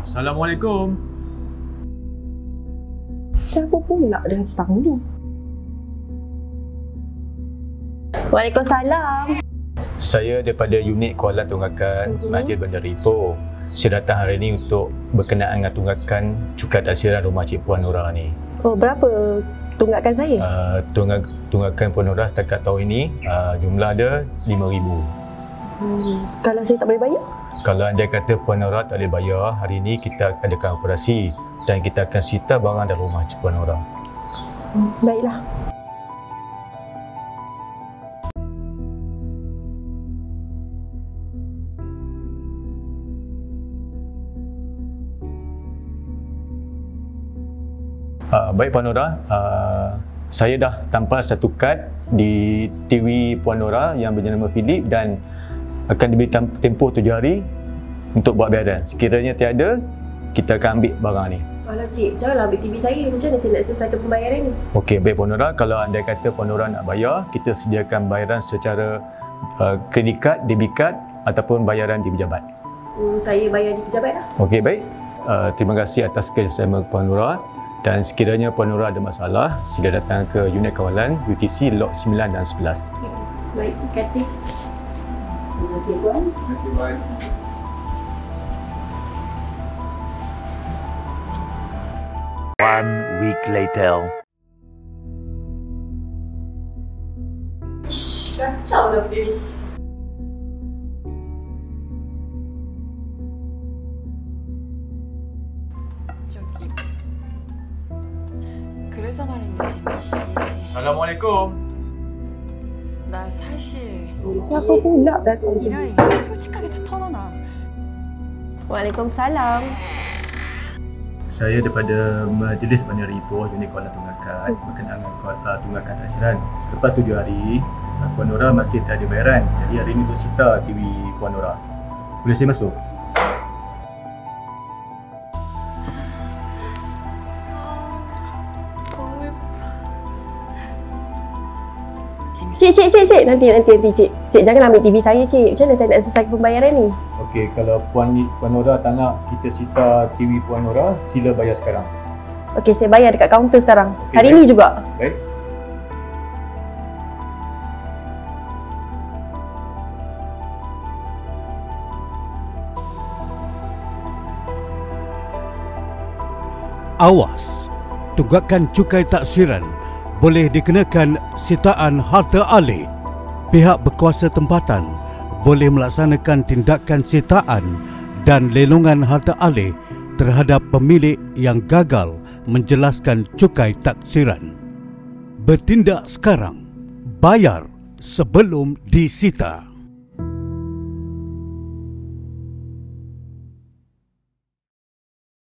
Assalamualaikum. Siapa pula datang ni? Waalaikumsalam. Saya daripada unit Kawalan Tunggakan Masjid Bandar Ipoh. Saya datang hari ini untuk berkenaan dengan tunggakan cukai taksiran rumah Cik Puan Nora ni. Oh, berapa tunggakan saya? Tunggakan Puan Nora setakat tahun ini jumlah dia RM5,000. Kalau saya tak boleh bayar? Kalau anda kata Puan Nora tak boleh bayar, hari ini kita adakan operasi dan kita akan sita barang dari rumah Cik Puan Nora. Baiklah. Baik Puan Nora, saya dah tampal satu kad di TV Puan Nora yang berjenama Philip dan akan diberi tempoh 7 hari untuk buat bayaran. Sekiranya tiada, kita akan ambil barang ni. Alah cik, janganlah ambil TV saya. Macam mana saya nak selesaikan pembayaran ni? Okey, baik Puan Nora. Kalau anda kata Puan Nora nak bayar, kita sediakan bayaran secara kredit kad, debit kad ataupun bayaran di pejabat. Saya bayar di pejabat lah. Okey, baik. Terima kasih atas kerjasama Puan Nora. Dan sekiranya Puan Nora ada masalah, sila datang ke unit kawalan UTC Lot 9 dan 11. Baik, terima kasih. Terima kasih Puan. Terima kasih Puan. One week later. Kacau lah benda ni. 저기 그래서 말인데 재미 씨. Assalamualaikum. 나 사실 Siapa pula datang ni? 미라이 솔직하게 다 털어놔. Waalaikumsalam. Saya daripada Majlis Bandar Ipoh, unit Kawalan Tunggakan berkenaan dengan tunggakan taksiran. Selepas 7 hari, Puan Nora masih tak ada bayaran. Jadi hari ini untuk sita TV Puan Nora. Boleh saya masuk? 너무 예쁘다. Cik. Nanti cik. Cik jangan ambil TV saya cik. Macam mana saya nak selesaikan pembayaran ni? Okey, kalau Puan Nora tak nak kita sita TV Puan Nora, sila bayar sekarang. Okey, saya bayar dekat kaunter sekarang. Okey, Hari baik. ni juga. Baik. Awas, tunggakan cukai taksiran boleh dikenakan sitaan harta alih. Pihak berkuasa tempatan boleh melaksanakan tindakan sitaan dan lelongan harta alih terhadap pemilik yang gagal menjelaskan cukai taksiran. Bertindak sekarang, bayar sebelum disita.